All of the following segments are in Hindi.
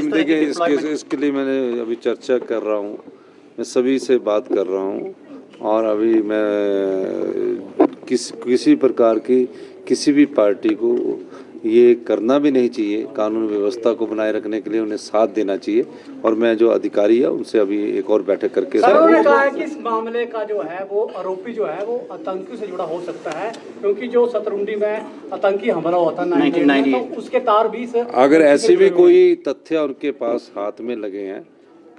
देखिए इसके लिए मैंने अभी चर्चा कर रहा हूँ, मैं सभी से बात कर रहा हूँ और अभी मैं किसी प्रकार की किसी भी पार्टी को ये करना भी नहीं चाहिए। कानून व्यवस्था को बनाए रखने के लिए उन्हें साथ देना चाहिए और मैं जो अधिकारी है उनसे अभी एक और बैठक करके सर उन्होंने कहा है कि इस मामले का जो है वो आरोपी जो है वो आतंकी से जुड़ा हो सकता है, क्योंकि जो शतरुंडी में आतंकी हमला हुआ था 1998 तो उसके तार भी अगर ऐसे भी कोई तथ्य उनके पास हाथ में लगे हैं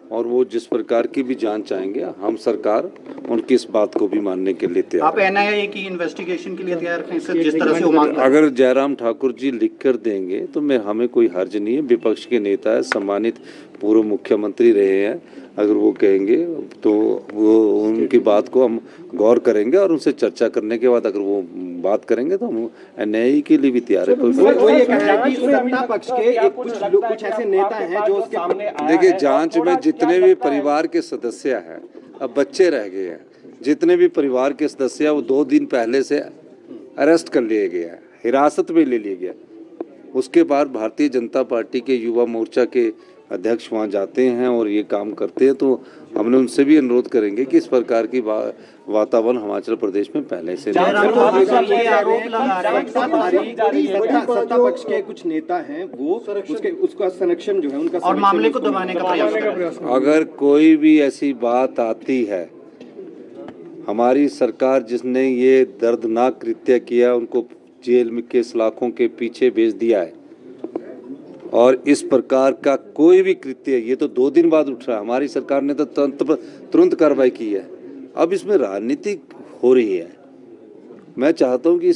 और वो जिस प्रकार की भी जांच चाहेंगे, हम सरकार उनकी इस बात को भी मानने के लिए तैयार। आप एनआईए की इन्वेस्टिगेशन के लिए तैयार हैं सर, जिस तरह से वो मांग अगर जयराम ठाकुर जी लिख कर देंगे तो हमें कोई हर्ज नहीं है। विपक्ष के नेता है, सम्मानित पूर्व मुख्यमंत्री रहे हैं, अगर वो कहेंगे तो वो उनकी बात को हम गौर करेंगे और उनसे चर्चा करने के बाद अगर वो बात करेंगे तो हम एनआईए के लिए भी तैयार है। वो ये कह रहा है कि सत्ता पक्ष के कुछ ऐसे नेता हैं जो उसके सामने। देखिए, जांच में जितने भी परिवार के सदस्य हैं, अब बच्चे रह गए हैं, जितने भी परिवार के सदस्य हैं वो 2 दिन पहले से अरेस्ट कर लिए गए हैं, हिरासत में ले लिए गए। उसके बाद भारतीय जनता पार्टी के युवा मोर्चा के अध्यक्ष वहाँ जाते हैं और ये काम करते हैं, तो हमने उनसे भी अनुरोध करेंगे कि इस प्रकार की वातावरण हिमाचल प्रदेश में पहले से सत्ता पक्ष के कुछ नेता हैं वो उसका संरक्षण जो है उनका और मामले को दबाने का प्रयास कर रहे हैं। अगर कोई भी ऐसी बात आती है, हमारी सरकार जिसने ये दर्दनाक कृत्य किया उनको जेल में के सलाखों के पीछे भेज दिया है और इस प्रकार का कोई भी कृत्य, ये तो 2 दिन बाद उठ रहा है, हमारी सरकार ने तो तुरंत कार्रवाई की है। अब इसमें राजनीति हो रही है। मैं चाहता हूं कि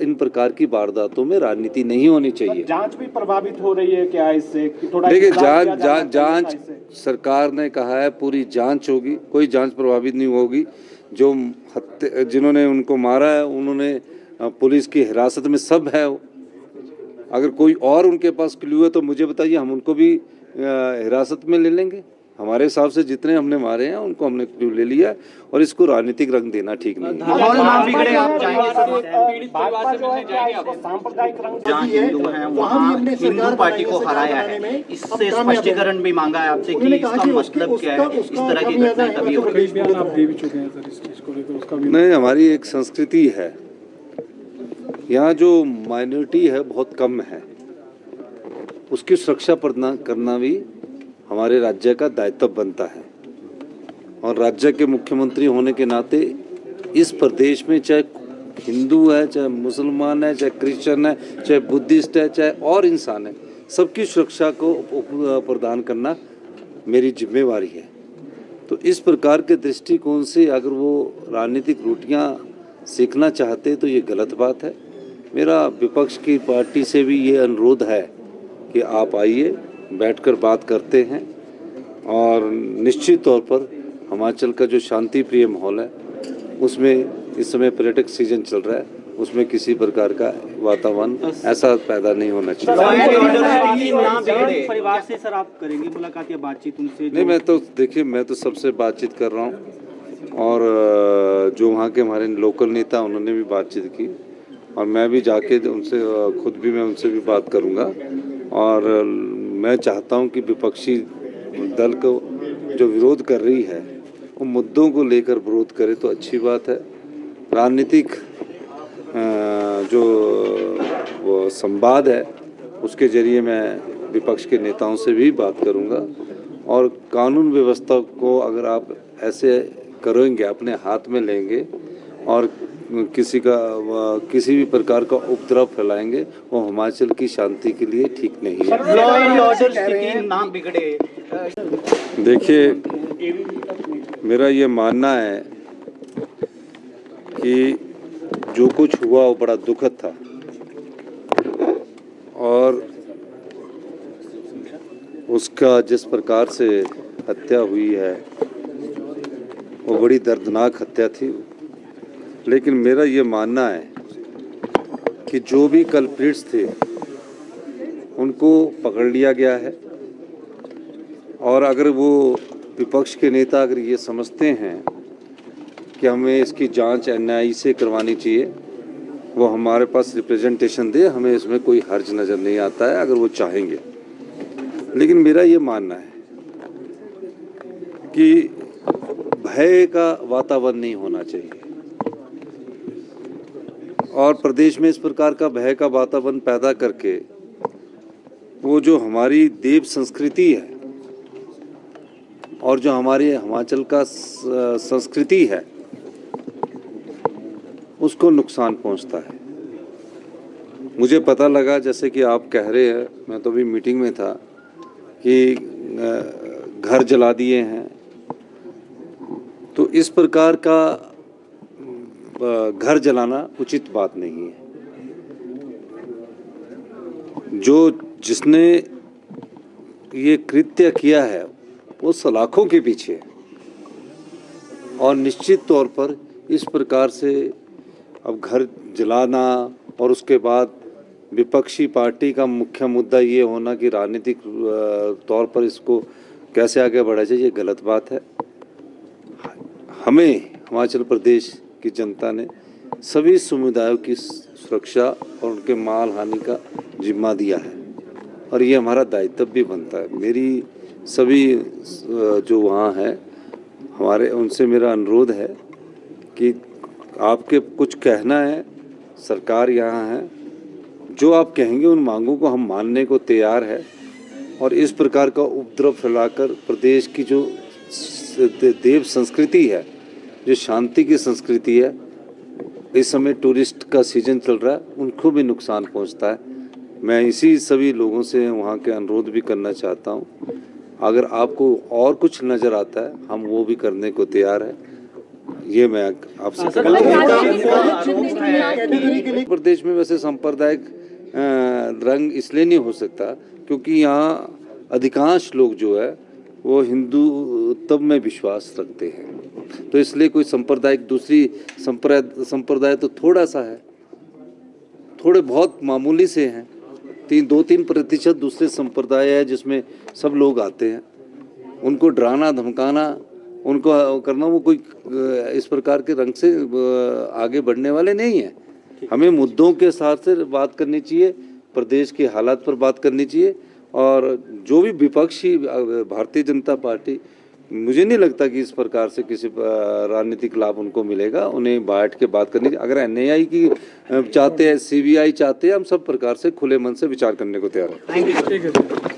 इन प्रकार की वारदातों में राजनीति नहीं होनी चाहिए। जांच भी प्रभावित हो रही है क्या इससे? देखिए, जांच सरकार ने कहा है पूरी जांच होगी, कोई जांच प्रभावित नहीं होगी। जो जिन्होंने उनको मारा है उन्होंने पुलिस की हिरासत में सब है। अगर कोई और उनके पास क्लू है तो मुझे बताइए, हम उनको भी हिरासत में ले लेंगे। हमारे हिसाब से जितने हमने मारे हैं उनको हमने क्लू ले लिया और इसको राजनीतिक रंग देना ठीक नहीं है। हिंदू पार्टी को हराया है, इससे स्पष्टीकरण भी मांगा है आपसे कि इसका मतलब क्या है, इस तरह की घटनाएं कभी हो रही है। नहीं, हमारी एक संस्कृति है, यहाँ जो माइनॉरिटी है बहुत कम है, उसकी सुरक्षा प्रदान करना भी हमारे राज्य का दायित्व बनता है। और राज्य के मुख्यमंत्री होने के नाते इस प्रदेश में चाहे हिंदू है, चाहे मुसलमान है, चाहे क्रिश्चियन है, चाहे बुद्धिस्ट है, चाहे और इंसान है, सबकी सुरक्षा को प्रदान करना मेरी जिम्मेवारी है। तो इस प्रकार के दृष्टिकोण से अगर वो राजनीतिक रोटियां सीखना चाहते तो ये गलत बात है। मेरा विपक्ष की पार्टी से भी ये अनुरोध है कि आप आइए, बैठकर बात करते हैं और निश्चित तौर पर हिमाचल का जो शांति प्रिय माहौल है उसमें इस समय पर्यटक सीजन चल रहा है, उसमें किसी प्रकार का वातावरण ऐसा पैदा नहीं होना चाहिए। परिवार से सर आप करेंगे मुलाकात या बातचीत उनसे? नहीं, मैं तो सबसे बातचीत कर रहा हूँ और जो वहाँ के हमारे लोकल नेता उन्होंने भी बातचीत की और मैं भी जाके उनसे खुद भी मैं उनसे भी बात करूँगा। और मैं चाहता हूं कि विपक्षी दल को जो विरोध कर रही है वो मुद्दों को लेकर विरोध करे तो अच्छी बात है। राजनीतिक जो वो संवाद है उसके जरिए मैं विपक्ष के नेताओं से भी बात करूंगा और कानून व्यवस्था को अगर आप ऐसे करेंगे, अपने हाथ में लेंगे और किसी भी प्रकार का उपद्रव फैलाएंगे, वो हिमाचल की शांति के लिए ठीक नहीं है। लॉ एंड ऑर्डर स्थिति ना बिगड़े। देखिए, मेरा ये मानना है कि जो कुछ हुआ वो बड़ा दुखद था और उसका जिस प्रकार से हत्या हुई है वो बड़ी दर्दनाक हत्या थी। लेकिन मेरा ये मानना है कि जो भी कल्प्रिट्स थे उनको पकड़ लिया गया है और अगर वो विपक्ष के नेता अगर ये समझते हैं कि हमें इसकी जांच एनआईए से करवानी चाहिए, वो हमारे पास रिप्रेजेंटेशन दे, हमें इसमें कोई हर्ज नज़र नहीं आता है अगर वो चाहेंगे। लेकिन मेरा ये मानना है कि भय का वातावरण नहीं होना चाहिए, और प्रदेश में इस प्रकार का भय का वातावरण पैदा करके वो जो हमारी देव संस्कृति है और जो हमारे हिमाचल का संस्कृति है उसको नुकसान पहुंचता है। मुझे पता लगा, जैसे कि आप कह रहे हैं, मैं तो अभी मीटिंग में था, कि घर जला दिए हैं, तो इस प्रकार का घर जलाना उचित बात नहीं है। जिसने ये कृत्य किया है वो सलाखों के पीछे है, और निश्चित तौर पर इस प्रकार से अब घर जलाना और उसके बाद विपक्षी पार्टी का मुख्य मुद्दा ये होना कि राजनीतिक तौर पर इसको कैसे आगे बढ़ाया जाए, ये गलत बात है। हमें हिमाचल प्रदेश की जनता ने सभी समुदायों की सुरक्षा और उनके माल हानि का जिम्मा दिया है, और ये हमारा दायित्व भी बनता है। मेरी सभी जो वहाँ हैं हमारे, उनसे मेरा अनुरोध है कि आपके कुछ कहना है, सरकार यहाँ है, जो आप कहेंगे उन मांगों को हम मानने को तैयार है, और इस प्रकार का उपद्रव फैलाकर प्रदेश की जो देव संस्कृति है, जो शांति की संस्कृति है, इस समय टूरिस्ट का सीजन चल रहा है, उनको भी नुकसान पहुंचता है। मैं इसी सभी लोगों से वहाँ के अनुरोध भी करना चाहता हूँ, अगर आपको और कुछ नज़र आता है हम वो भी करने को तैयार है। ये मैं आपसे प्रदेश में वैसे सांप्रदायिक रंग इसलिए नहीं हो सकता क्योंकि यहाँ अधिकांश लोग जो है वो हिंदुत्व में विश्वास रखते हैं, तो इसलिए कोई सांप्रदायिक दूसरी संप्रदाय तो थोड़ा सा है, थोड़े बहुत मामूली से हैं। 2-3% दूसरे संप्रदाय है जिसमें सब लोग आते हैं, उनको डराना धमकाना, उनको करना, वो कोई इस प्रकार के रंग से आगे बढ़ने वाले नहीं है। हमें मुद्दों के साथ से बात करनी चाहिए, प्रदेश के हालात पर बात करनी चाहिए, और जो भी विपक्षी भारतीय जनता पार्टी, मुझे नहीं लगता कि इस प्रकार से किसी राजनीतिक लाभ उनको मिलेगा। उन्हें बैठ के बात करनी चाहिए। अगर एनआईए की चाहते हैं, सीबीआई चाहते हैं, हम सब प्रकार से खुले मन से विचार करने को तैयार हैं। ठीक है।